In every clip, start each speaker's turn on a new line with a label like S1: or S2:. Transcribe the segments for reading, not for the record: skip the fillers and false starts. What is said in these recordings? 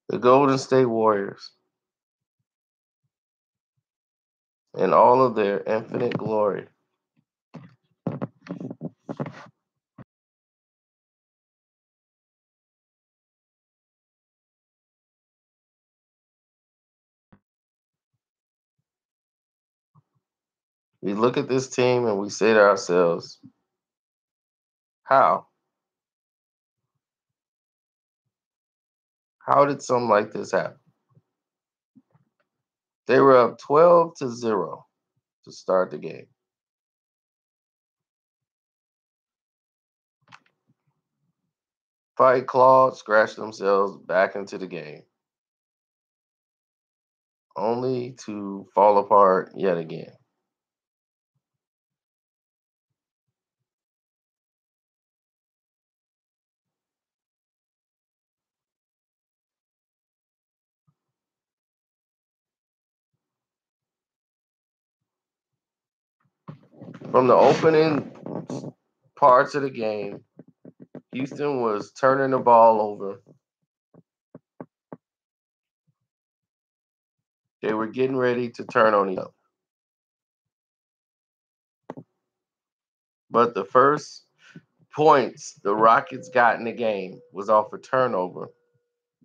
S1: The Golden State Warriors, in all of their infinite glory. We look at this team and we say to ourselves, how? How did something like this happen? They were up 12-0 to start the game. Fight clawed, scratched themselves back into the game, only to fall apart yet again. From the opening parts of the game, Houston was turning the ball over. They were getting ready to turn on each other. But the first points the Rockets got in the game was off a turnover,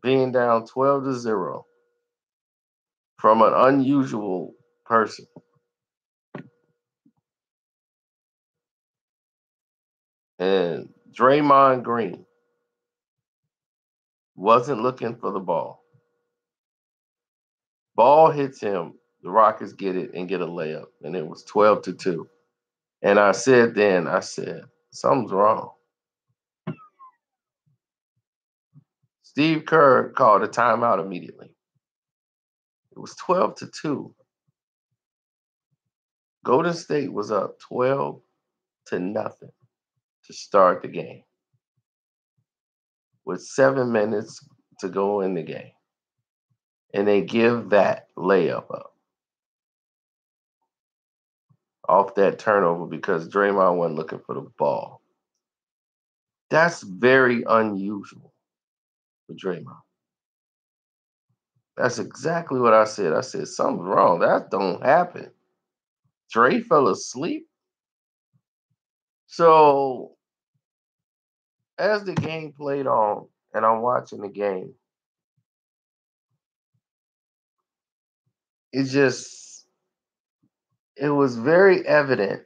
S1: being down 12-0 from an unusual person. And Draymond Green wasn't looking for the ball. Ball hits him, the Rockets get it and get a layup, and it was 12-2. And I said, something's wrong. Steve Kerr called a timeout immediately. It was 12-2. Golden State was up 12-0 to start the game with 7 minutes to go in the game. And they give that layup up off that turnover because Draymond wasn't looking for the ball. That's very unusual for Draymond. That's exactly what I said. I said, something's wrong. That don't happen. Dre fell asleep. So as the game played on and I'm watching the game, it was very evident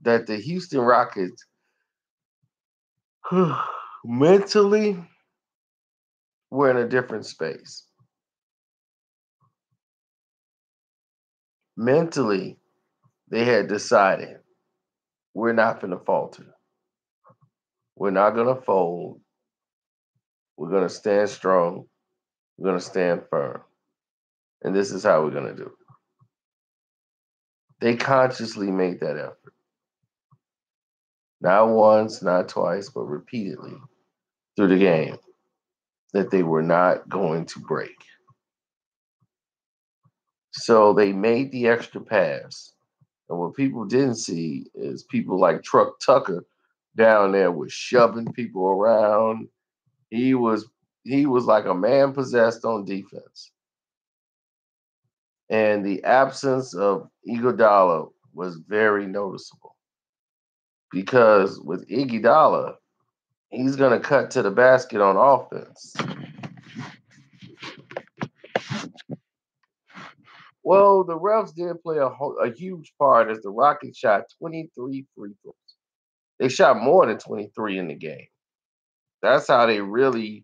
S1: that the Houston Rockets mentally were in a different space. Mentally, they had decided we're not going to falter. We're not going to fold. We're going to stand strong. We're going to stand firm. And this is how we're going to do it. They consciously made that effort. Not once, not twice, but repeatedly through the game that they were not going to break. So they made the extra pass. And what people didn't see is people like Truck Tucker down there was shoving people around. He was like a man possessed on defense. And the absence of Iguodala was very noticeable because with Iguodala, he's going to cut to the basket on offense. Well, the refs did play a huge part as the Rockets shot 23 free throws. They shot more than 23 in the game. That's how they really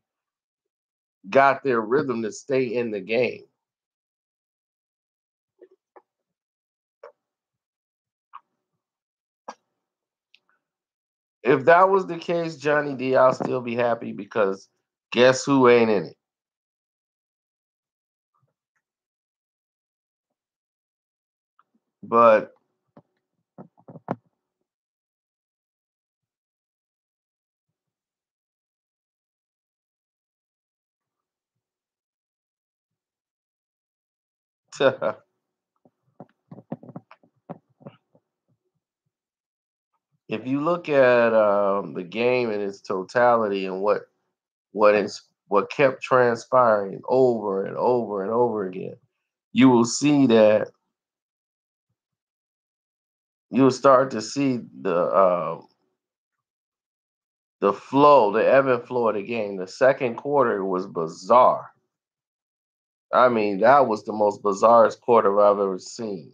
S1: got their rhythm to stay in the game. If that was the case, Johnny D, I'll still be happy because guess who ain't in it? But if you look at the game in its totality and what what kept transpiring over and over and over again, you will see that you'll start to see the flow, the ebb and flow of the game. The second quarter was bizarre. I mean, that was the most bizarrest quarter I've ever seen.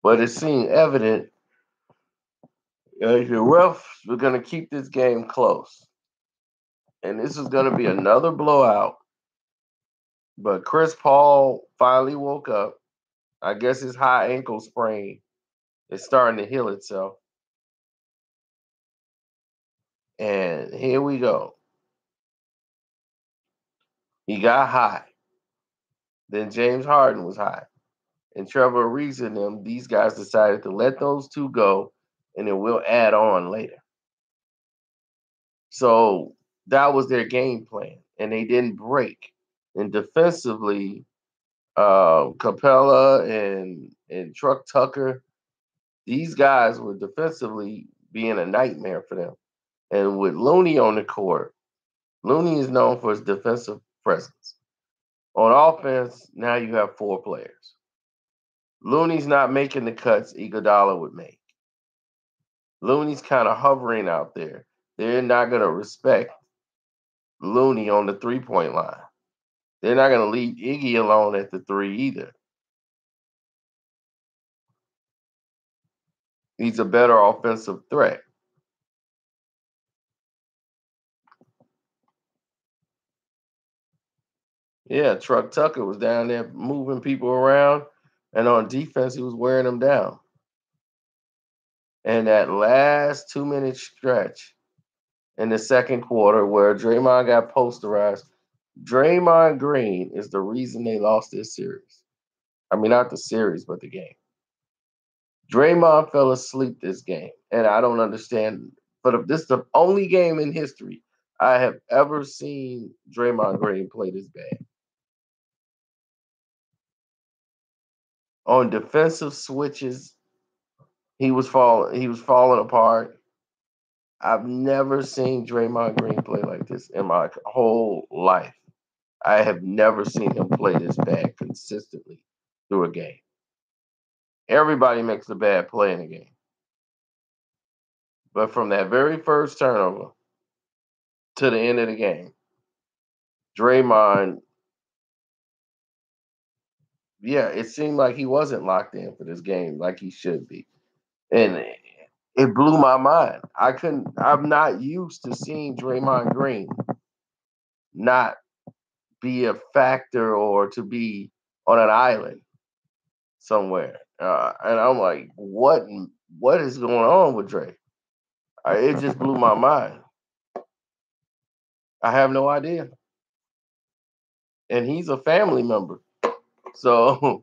S1: But it seemed evident the refs were going to keep this game close. And this is going to be another blowout. But Chris Paul finally woke up. I guess his high ankle sprain is starting to heal itself. And here we go. He got high. Then James Harden was high. And Trevor Ariza and them, these guys decided to let those two go, and then we'll add on later. So that was their game plan, and they didn't break. And defensively, Capella and Truck Tucker, these guys were defensively being a nightmare for them. And with Looney on the court, Looney is known for his defensive presence. On offense, now you have four players. Looney's not making the cuts Iguodala would make. Looney's kind of hovering out there. They're not going to respect Looney on the 3-point line. They're not going to leave Iggy alone at the three either. He's a better offensive threat. Yeah, Truck Tucker was down there moving people around, and on defense, he was wearing them down. And that last 2-minute stretch in the second quarter where Draymond got posterized, Draymond Green is the reason they lost this series. I mean, not the series, but the game. Draymond fell asleep this game, and I don't understand. But this is the only game in history I have ever seen Draymond Green play this bad. On defensive switches, he was falling apart. I've never seen Draymond Green play like this in my whole life. I have never seen him play this bad consistently through a game. Everybody makes a bad play in a game. But from that very first turnover to the end of the game, Draymond, yeah, it seemed like he wasn't locked in for this game like he should be. And it blew my mind. I'm not used to seeing Draymond Green not be a factor or to be on an island somewhere. And I'm like, what is going on with Dre? It just blew my mind. I have no idea. And he's a family member. So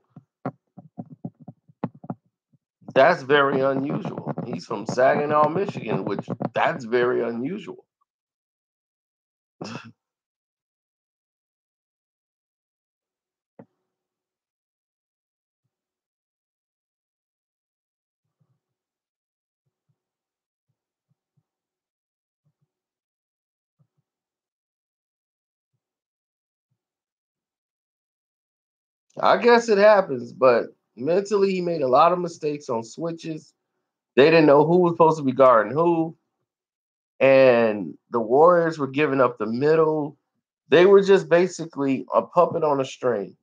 S1: that's very unusual. He's from Saginaw, Michigan, which that's very unusual. I guess it happens, but mentally he made a lot of mistakes on switches. They didn't know who was supposed to be guarding who. And the Warriors were giving up the middle. They were just basically a puppet on a string.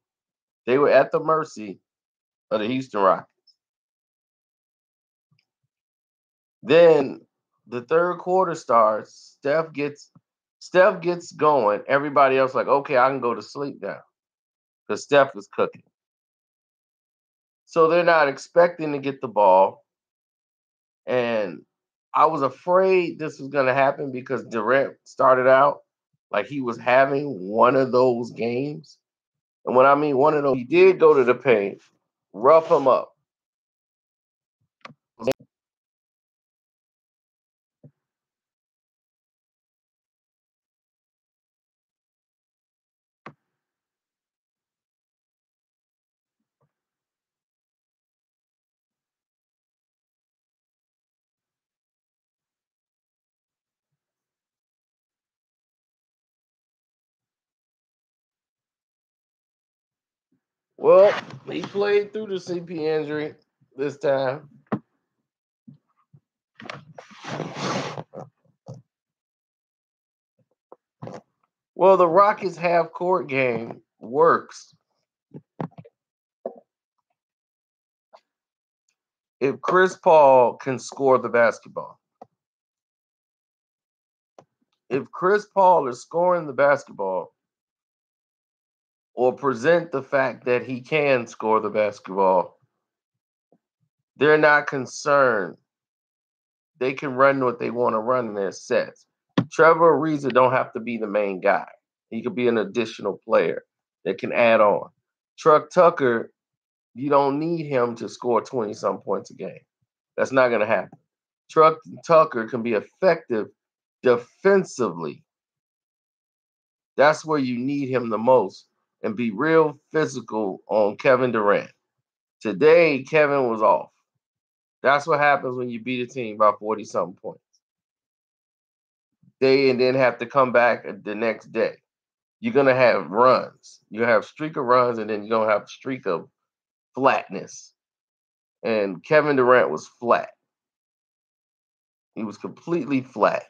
S1: They were at the mercy of the Houston Rockets. Then the third quarter starts. Steph gets going. Everybody else like, okay, I can go to sleep now because Steph is cooking. So they're not expecting to get the ball. And I was afraid this was going to happen because Durant started out like he was having one of those games. And when I mean one of those, he did go to the paint, rough him up. Well, he played through the CP injury this time. Well, the Rockets half court game works if Chris Paul can score the basketball. If Chris Paul is scoring the basketball or present the fact that he can score the basketball, they're not concerned. They can run what they want to run in their sets. Trevor Ariza don't have to be the main guy. He could be an additional player that can add on. Truck Tucker, you don't need him to score 20-some points a game. That's not going to happen. Truck Tucker can be effective defensively. That's where you need him the most and be real physical on Kevin Durant. Today, Kevin was off. That's what happens when you beat a team by 40-something points. And then have to come back the next day. You're going to have runs. You have streak of runs, and then you're going to have a streak of flatness. And Kevin Durant was flat. He was completely flat.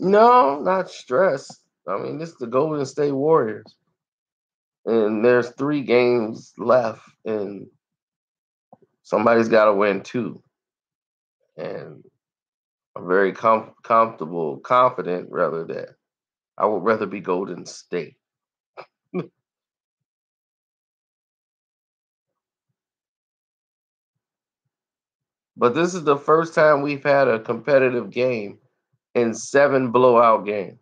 S1: No, not stress. I mean, this is the Golden State Warriors. And there's 3 games left, and somebody's got to win 2. And I'm very comfortable, confident, rather, that I would rather be Golden State. But this is the first time we've had a competitive game in 7 blowout games.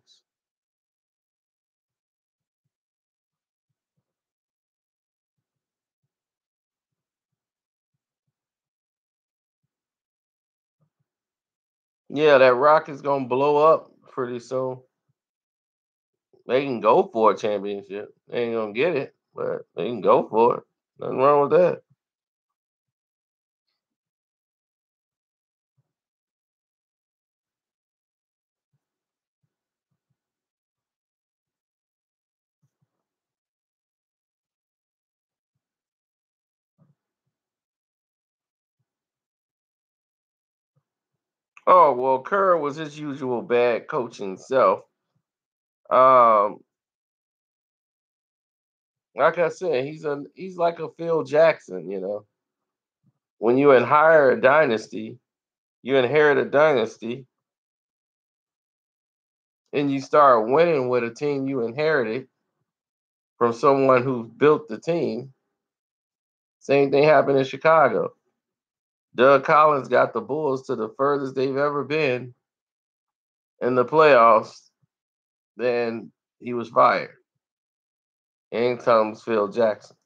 S1: Yeah, that Rocket's gonna blow up pretty soon. They can go for a championship. They ain't gonna get it, but they can go for it. Nothing wrong with that. Oh well, Kerr was his usual bad coaching self. Um, like I said, he's like a Phil Jackson. When you inherit a dynasty, you inherit a dynasty, and you start winning with a team you inherited from someone who built the team. Same thing happened in Chicago. Doug Collins got the Bulls to the furthest they've ever been in the playoffs. Then he was fired. In comes Phil Jackson.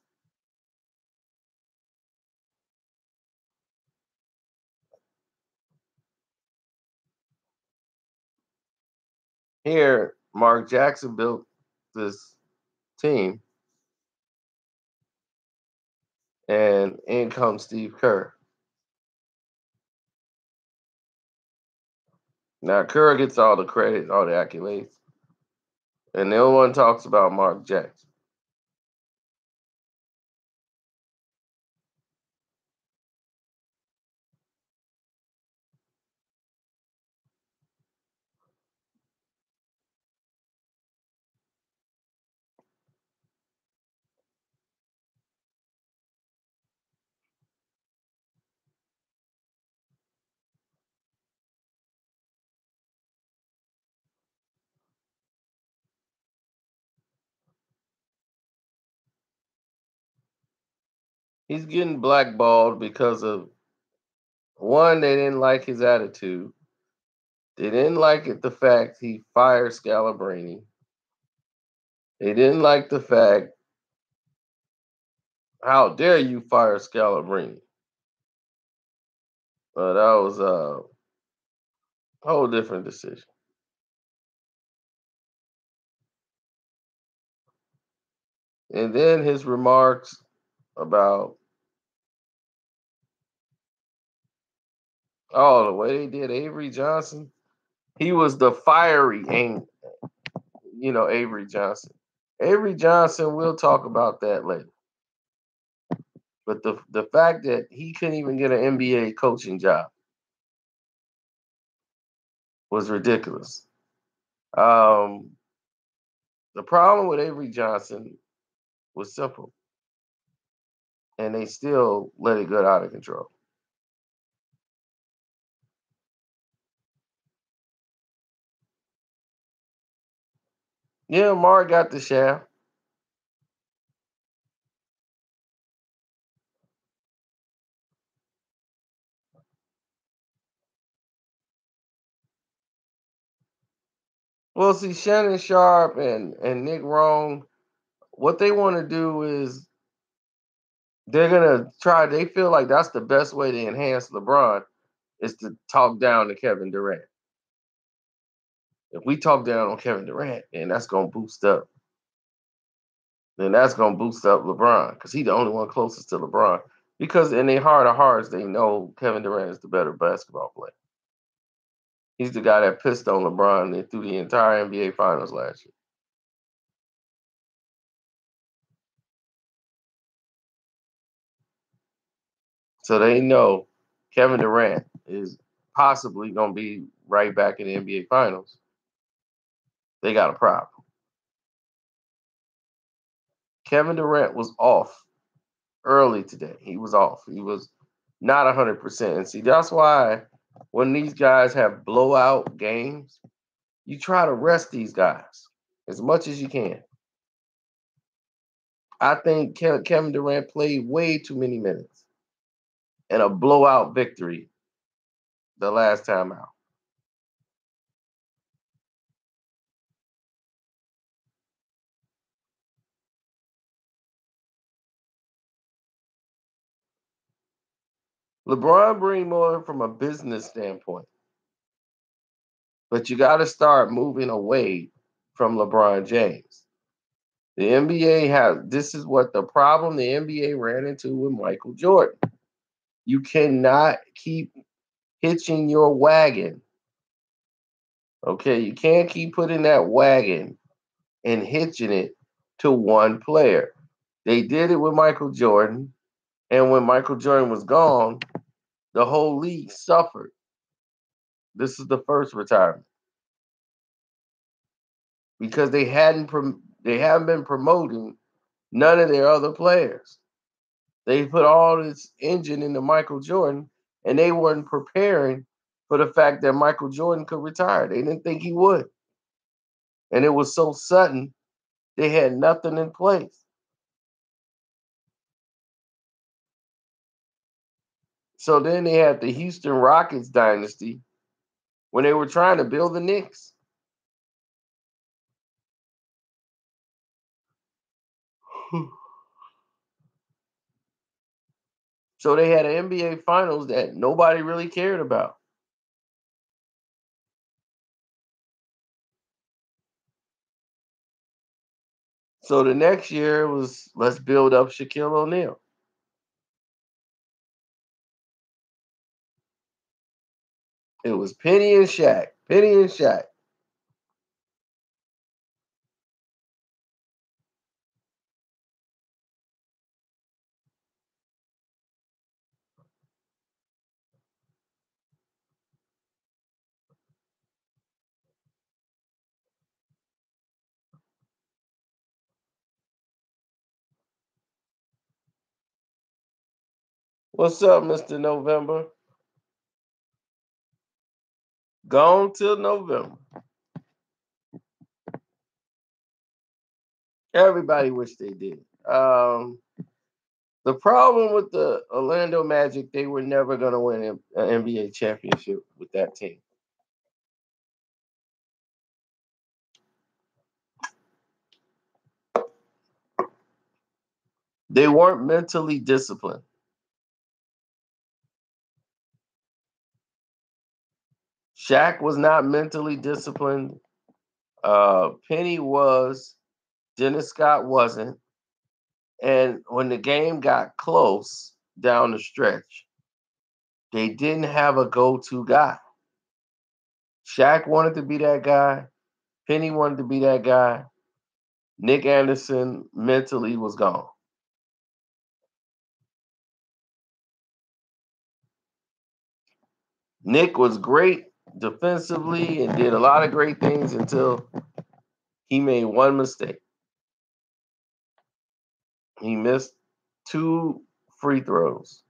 S1: Here, Mark Jackson built this team, and in comes Steve Kerr. Now, Kerr gets all the credit, all the accolades, and no one talks about Mark Jackson. He's getting blackballed because of one, they didn't like his attitude. They didn't like it the fact he fired Scalabrine. They didn't like the fact, how dare you fire Scalabrine? That was a whole different decision. And then his remarks about the way they did Avery Johnson. He was the fiery, Avery Johnson. Avery Johnson, we'll talk about that later. But the fact that he couldn't even get an NBA coaching job was ridiculous. The problem with Avery Johnson was simple, and they still let it get out of control. Yeah, Mark got the shaft. Well, see, Shannon Sharp and Nick Wrong, what they want to do is they're gonna try. They feel like that's the best way to enhance LeBron is to talk down to Kevin Durant. If we talk down on Kevin Durant, then that's gonna boost up. Then that's gonna boost up LeBron because he's the only one closest to LeBron. Because in their heart of hearts, they know Kevin Durant is the better basketball player. He's the guy that pissed on LeBron through the entire NBA Finals last year. So they know Kevin Durant is possibly going to be right back in the NBA Finals. They got a problem. Kevin Durant was off early today. He was off. He was not 100%. And see, that's why when these guys have blowout games, you try to rest these guys as much as you can. I think Kevin Durant played way too many minutes in a blowout victory the last time out. LeBron bring more from a business standpoint, but you got to start moving away from LeBron James. The NBA has this is what the problem the NBA ran into with Michael Jordan. You cannot keep hitching your wagon. Okay, you can't keep putting that wagon and hitching it to one player. They did it with Michael Jordan, and when Michael Jordan was gone, the whole league suffered. This is the first retirement because they haven't been promoting none of their other players. They put all this engine into Michael Jordan, and they weren't preparing for the fact that Michael Jordan could retire. They didn't think he would, and it was so sudden. They had nothing in place. So then they had the Houston Rockets dynasty when they were trying to build the Knicks. So they had an NBA Finals that nobody really cared about. So the next year was let's build up Shaquille O'Neal. It was Penny and Shaq. Penny and Shaq. What's up, Mr. November? Gone till November. Everybody wish they did. The problem with the Orlando Magic, they were never going to win an NBA championship with that team. They weren't mentally disciplined. Shaq was not mentally disciplined. Penny was. Dennis Scott wasn't. And when the game got close down the stretch, they didn't have a go-to guy. Shaq wanted to be that guy. Penny wanted to be that guy. Nick Anderson mentally was gone. Nick was great defensively and did a lot of great things until he made one mistake. He missed 2 free throws.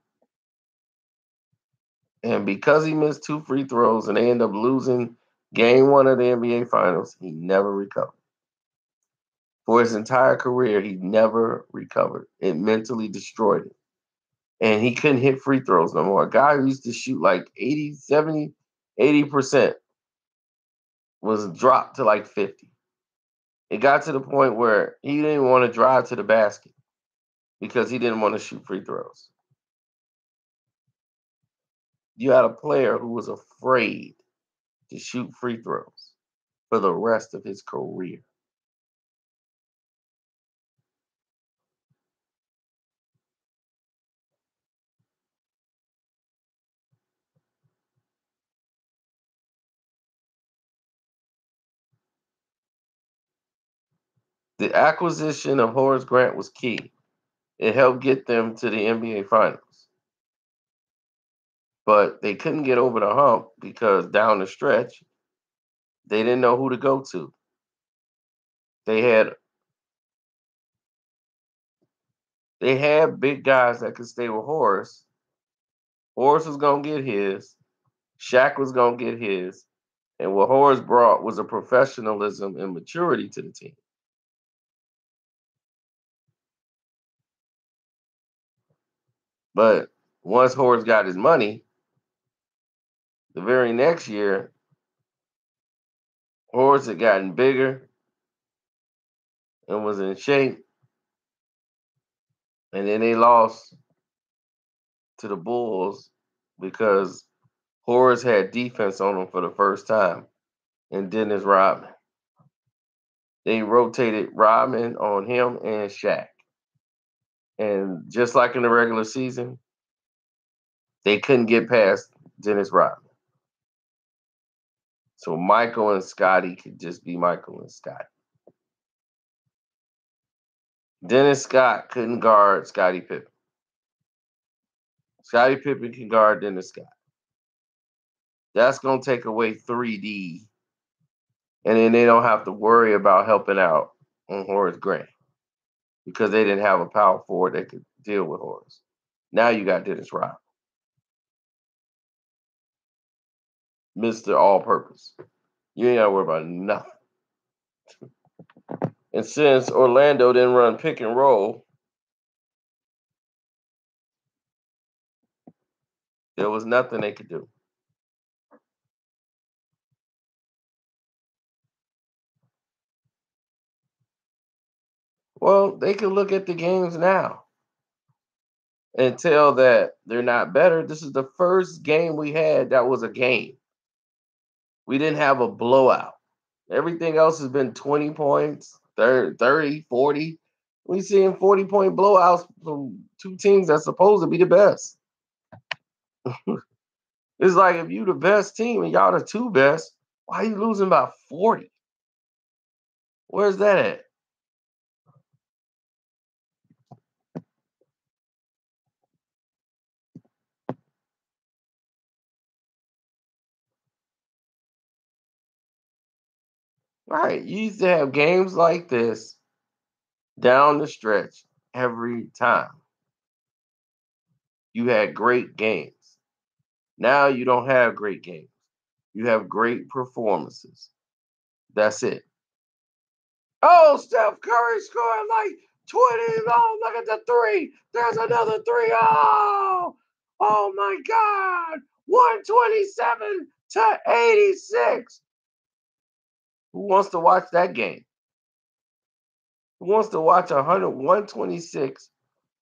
S1: And because he missed 2 free throws and they end up losing game 1 of the NBA Finals, he never recovered. For his entire career, he never recovered. It mentally destroyed him. And he couldn't hit free throws no more. A guy who used to shoot like 80, 70, 80% was dropped to like 50. It got to the point where he didn't want to drive to the basket because he didn't want to shoot free throws. You had a player who was afraid to shoot free throws for the rest of his career. The acquisition of Horace Grant was key. It helped get them to the NBA Finals. But they couldn't get over the hump because down the stretch, they didn't know who to go to. They had big guys that could stay with Horace. Horace was gonna get his. Shaq was gonna get his. And what Horace brought was a professionalism and maturity to the team. But once Horace got his money, the very next year, Horace had gotten bigger and was in shape. And then they lost to the Bulls because Horace had defense on him for the first time and Dennis Rodman. They rotated Rodman on him and Shaq. And just like in the regular season, they couldn't get past Dennis Rodman. So Michael and Scotty could just be Michael and Scotty. Dennis Scott couldn't guard Scottie Pippen. Scottie Pippen can guard Dennis Scott. That's going to take away 3D. And then they don't have to worry about helping out on Horace Grant because they didn't have a power forward that could deal with Horace. Now you got Dennis Rodman, Mr. All Purpose. You ain't got to worry about nothing. And since Orlando didn't run pick and roll, there was nothing they could do. Well, they can look at the games now and tell that they're not better. This is the first game we had that was a game. We didn't have a blowout. Everything else has been 20 points, 30, 40. We seeing 40-point blowouts from two teams that's supposed to be the best. It's like if you the best team and y'all the two best, why are you losing by 40? Where's that at? Right. You used to have games like this down the stretch every time. You had great games. Now you don't have great games. You have great performances. That's it. Oh, Steph Curry scoring like 20. Oh, look at the three. There's another three. Oh my God. 127 to 86. Who wants to watch that game? Who wants to watch 126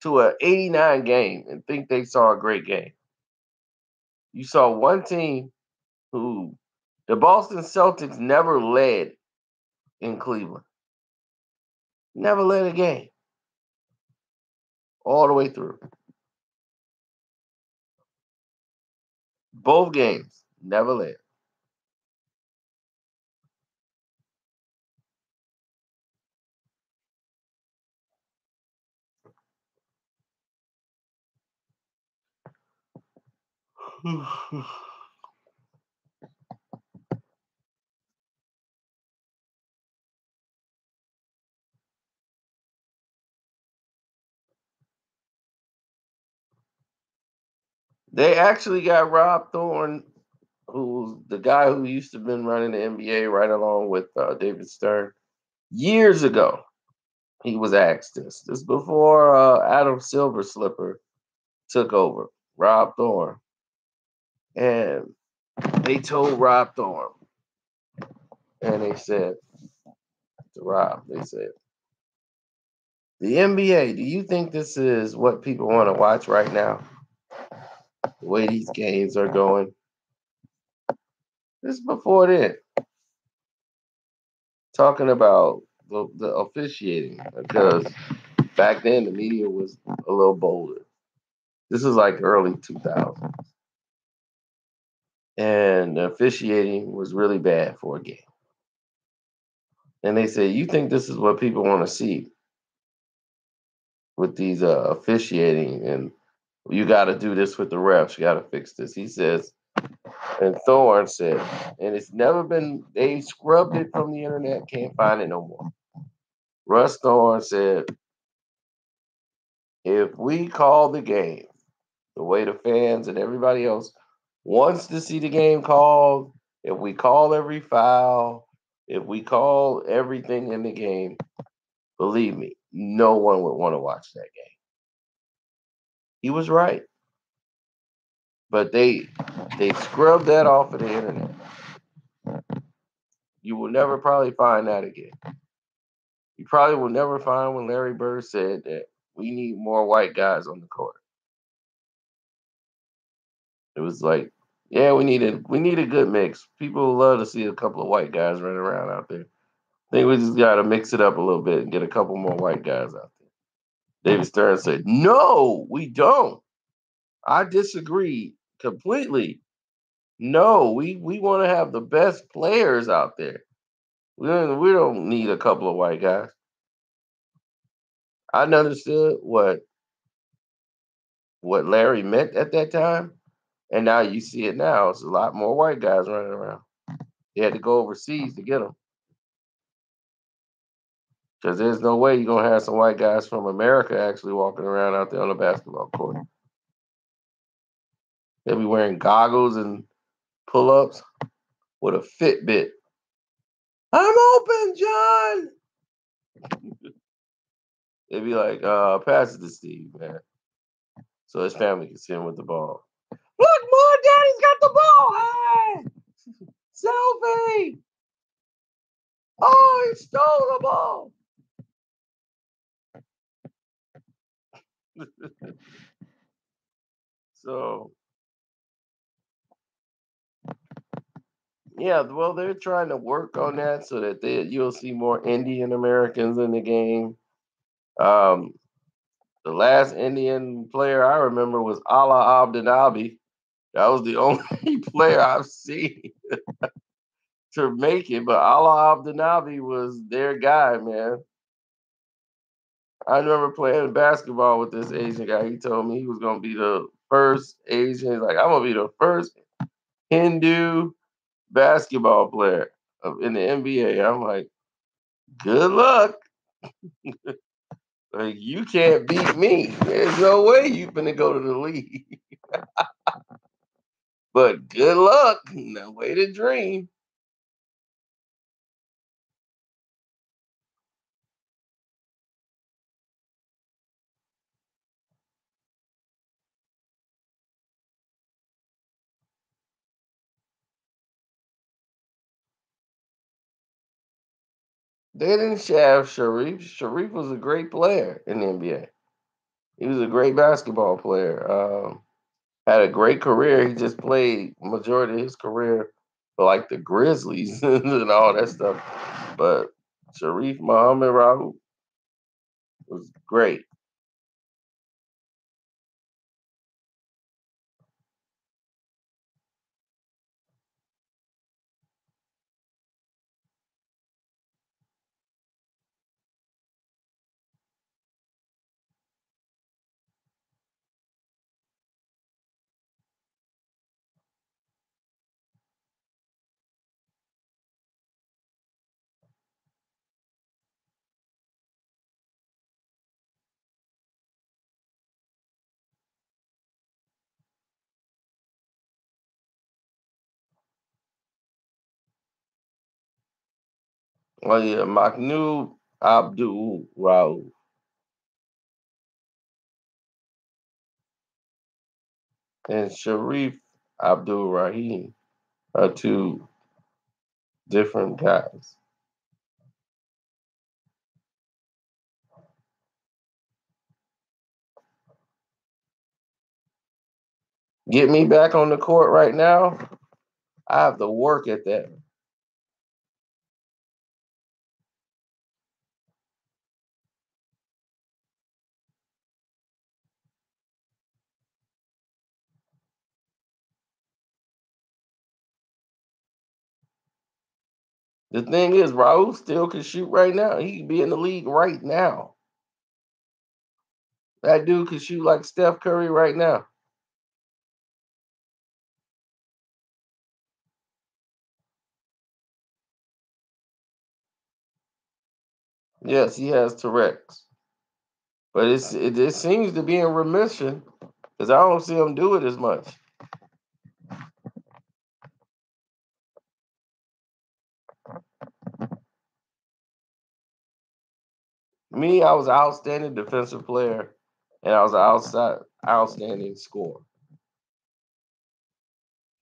S1: to an 89 game and think they saw a great game? You saw one team who the Boston Celtics never led in Cleveland. Never led a game. all the way through. Both games, never led. They actually got Rob Thorne, who's the guy who used to been running the NBA right along with David Stern years ago. He was asked this. This before Adam Silver Slipper took over. Rob Thorne, and they told Rob Thorne, and they said to Rob, they said, "The NBA. Do you think this is what people want to watch right now? The way these games are going." This is before then, talking about the officiating because back then the media was a little bolder. This is like early 2000s, and the officiating was really bad for a game. And they said, "You think this is what people want to see with these officiating? And you got to do this with the refs. You got to fix this." He says, and Thorne said, and it's never been. They scrubbed it from the internet. Can't find it no more. Russ Thorne said, "If we call the game the way the fans and everybody else wants to see the game called, if we call every foul, if we call everything in the game, believe me, no one would want to watch that game." He was right, but they scrubbed that off of the internet. You will never probably find that again. You probably will never find when Larry Bird said that we need more white guys on the court. It was like, yeah, we need a good mix. People love to see a couple of white guys running around out there. I think we just got to mix it up a little bit and get a couple more white guys out there. David Stern said, "No, we don't. I disagree completely. No, we want to have the best players out there. We don't need a couple of white guys." I understood what Larry meant at that time, and now you see it now. It's a lot more white guys running around. They had to go overseas to get them because there's no way you're gonna have some white guys from America actually walking around out there on the basketball court. They'll be wearing goggles and pull-ups with a Fitbit. "I'm open, John." They'd be like, pass it to Steve, man. So his family can see him with the ball. "Look, Mom, Daddy's got the ball. Hey, selfie. Oh, he stole the ball." So yeah, well, they're trying to work on that so that you'll see more Indian Americans in the game. Um, the last Indian player I remember was Allah Abdenabi. That was the only player I've seen to make it, but Allah Abdenabi was their guy, man. I remember playing basketball with this Asian guy. He told me he was gonna be the first Asian. He's like, "I'm gonna be the first Hindu basketball player in the NBA." I'm like, "Good luck. Like, you can't beat me. There's no way you finna go to the league." But good luck. No way to dream. They didn't have Sharif. Sharif was a great player in the NBA. He was a great basketball player. Had a great career. He just played majority of his career for like the Grizzlies and all that stuff. But Sharif Muhammad Rahu was great. Oh yeah, Mahmoud Abdul Rauf and Sharif Abdul Rahim are two different guys. Get me back on the court right now. I have to work at that. The thing is, Raul still can shoot right now. He can be in the league right now. That dude can shoot like Steph Curry right now. Yes, he has Tourette's, but it seems to be in remission because I don't see him do it as much. Me, I was an outstanding defensive player, and I was an outstanding scorer.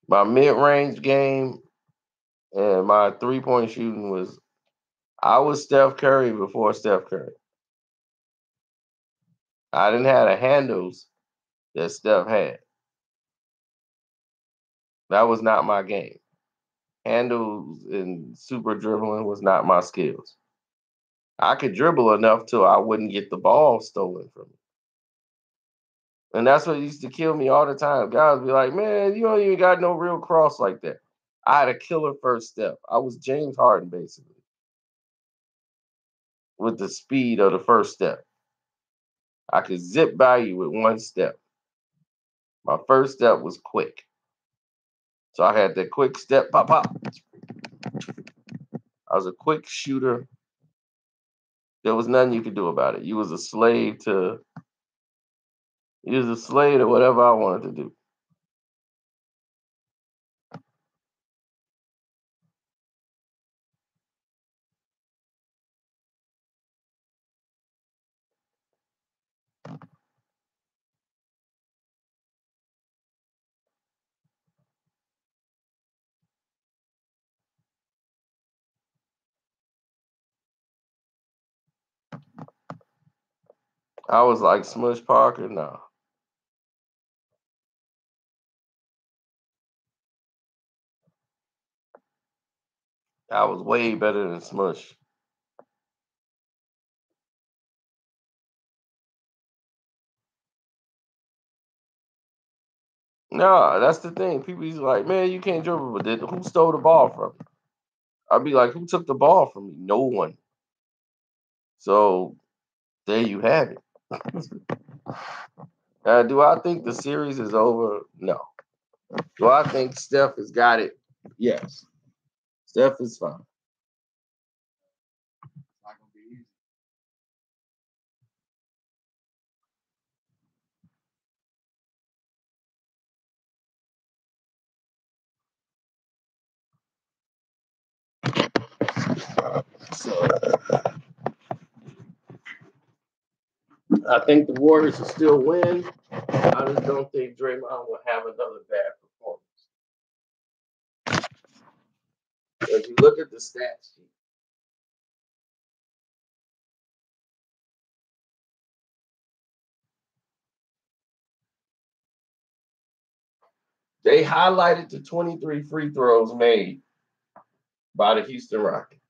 S1: My mid-range game and my three-point shooting was I was Steph Curry before Steph Curry. I didn't have the handles that Steph had. That was not my game. Handles and super dribbling was not my skills. I could dribble enough till I wouldn't get the ball stolen from me. And that's what used to kill me all the time. Guys be like, man, you don't even got no real cross like that. I had a killer first step. I was James Harden basically with the speed of the first step. I could zip by you with one step. My first step was quick. So I had that quick step, pop, pop. I was a quick shooter. There was nothing you could do about it. You was a slave to whatever I wanted to do. I was like Smush Parker. No, I was way better than Smush. No, that's the thing. People be like, man, you can't dribble, but then who stole the ball from you? I'd be like, who took the ball from me? No one. So there you have it. Do I think the series is over? No. Do I think Steph has got it? Yes. Steph is fine. So I think the Warriors will still win. I just don't think Draymond will have another bad performance. If you look at the stats sheet, they highlighted the 23 free throws made by the Houston Rockets.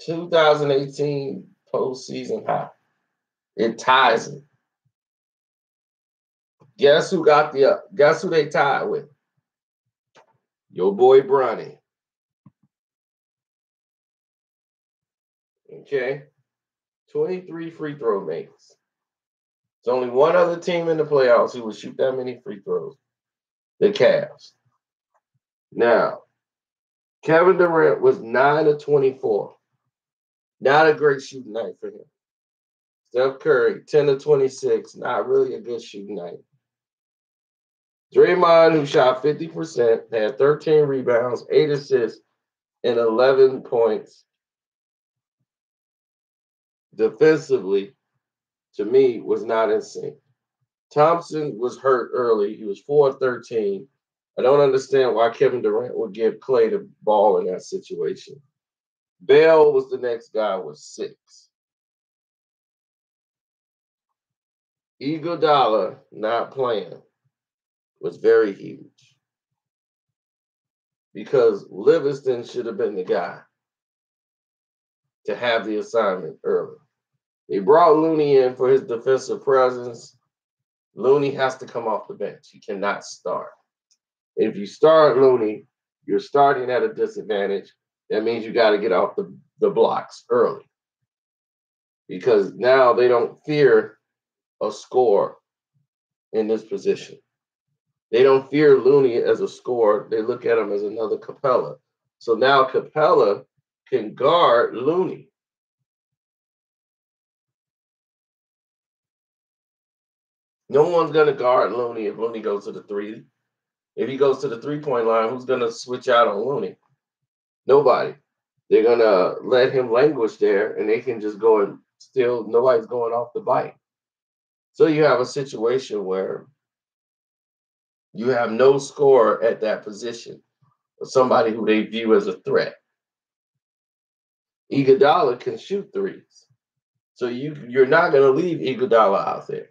S1: 2018 postseason high. It ties it. Guess who they tied with? Your boy Bronny. Okay. 23 free throw makes. There's only one other team in the playoffs who would shoot that many free throws. The Cavs. Now, Kevin Durant was 9 of 24. Not a great shooting night for him. Steph Curry, 10 of 26. Not really a good shooting night. Draymond, who shot 50%, had 13 rebounds, 8 assists, and 11 points defensively, to me, was not in sync. Thompson was hurt early. He was 4-13. I don't understand why Kevin Durant would give Clay the ball in that situation. Bell was the next guy with 6. Iguodala not playing was very huge because Livingston should have been the guy to have the assignment early. They brought Looney in for his defensive presence. Looney has to come off the bench. He cannot start. If you start Looney, you're starting at a disadvantage. That means you got to get off the blocks early because now they don't fear a score in this position. They don't fear Looney as a scorer. They look at him as another Capella. So now Capella can guard Looney. No one's going to guard Looney if Looney goes to the 3. If he goes to the 3-point line, who's going to switch out on Looney? Nobody. They're going to let him languish there, and they can just go and still nobody's going off the bite. So you have a situation where you have no scorer at that position, or somebody who they view as a threat. Iguodala can shoot threes. So you're not going to leave Iguodala out there.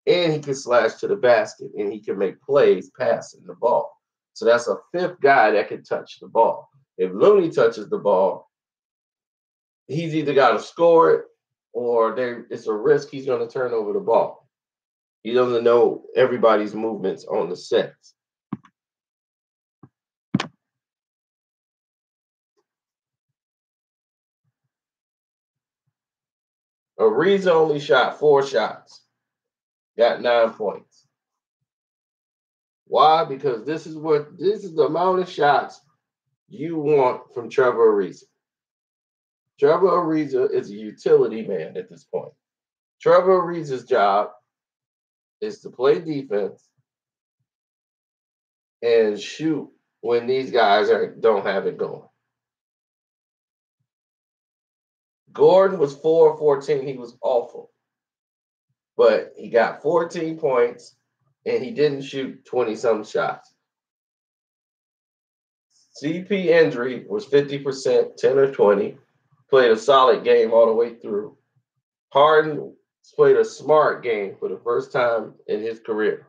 S1: And he can slash to the basket, and he can make plays passing the ball. So that's a 5th guy that can touch the ball. If Looney touches the ball, he's either got to score it or it's a risk he's going to turn over the ball. He doesn't know everybody's movements on the sets. Ariza only shot 4 shots, got 9 points. Why? Because this is the amount of shots you want from Trevor Ariza. Trevor Ariza is a utility man at this point. Trevor Ariza's job is to play defense and shoot when these guys don't have it going. Gordon was 4-14. He was awful. But he got 14 points, and he didn't shoot 20-some shots. CP Hendry was 50%, 10 or 20. Played a solid game all the way through. Harden played a smart game for the first time in his career.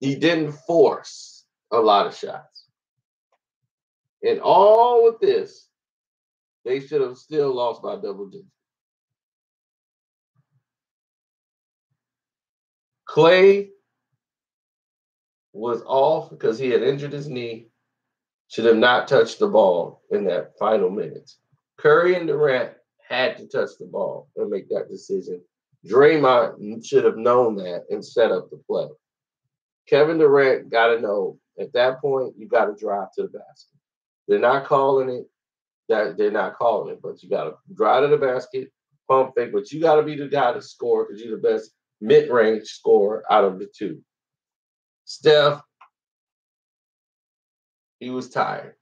S1: He didn't force a lot of shots. And all of this, they should have still lost by double digits. Clay was off because he had injured his knee. Should have not touched the ball in that final minutes. Curry and Durant had to touch the ball and make that decision. Draymond should have known that and set up the play. Kevin Durant got to know at that point, you got to drive to the basket. They're not calling it. They're not calling it, but you got to drive to the basket, pump fake, but you got to be the guy to score because you're the best mid-range scorer out of the 2. Steph, he was tired.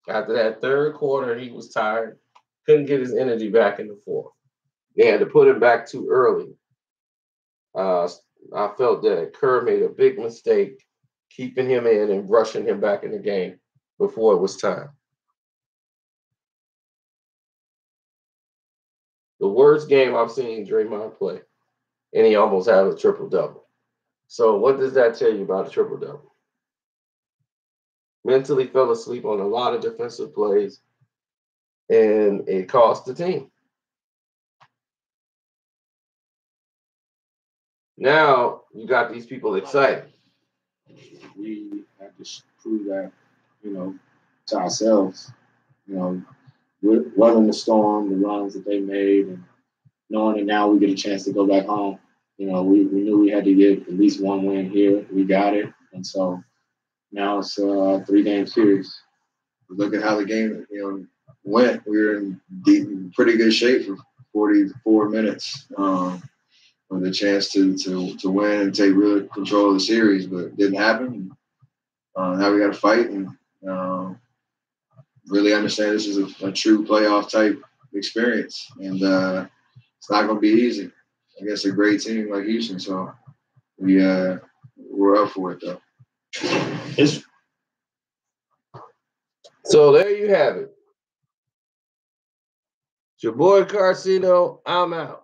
S1: After that 3rd quarter, he was tired. Couldn't get his energy back in the 4th. They had to put him back too early. I felt that Kerr made a big mistake keeping him in and rushing him back in the game before it was time. The worst game I've seen Draymond play, and he almost had a triple-double. So what does that tell you about a triple-double? Mentally fell asleep on a lot of defensive plays, and it cost the team. Now you got these people excited.
S2: We have to prove that, to ourselves, weathering the storm, the runs that they made, and knowing that now we get a chance to go back home. We knew we had to get at least one win here. We got it. And so now it's a 3-game series.
S3: Look at how the game, went. We were in pretty good shape for 44 minutes. With a chance to win and take real control of the series, but it didn't happen. Now we got to fight, and really understand this is a true playoff type experience, and it's not going to be easy against a great team like Houston. So we're up for it though.
S1: So there you have it. It's your boy Carcino. I'm out.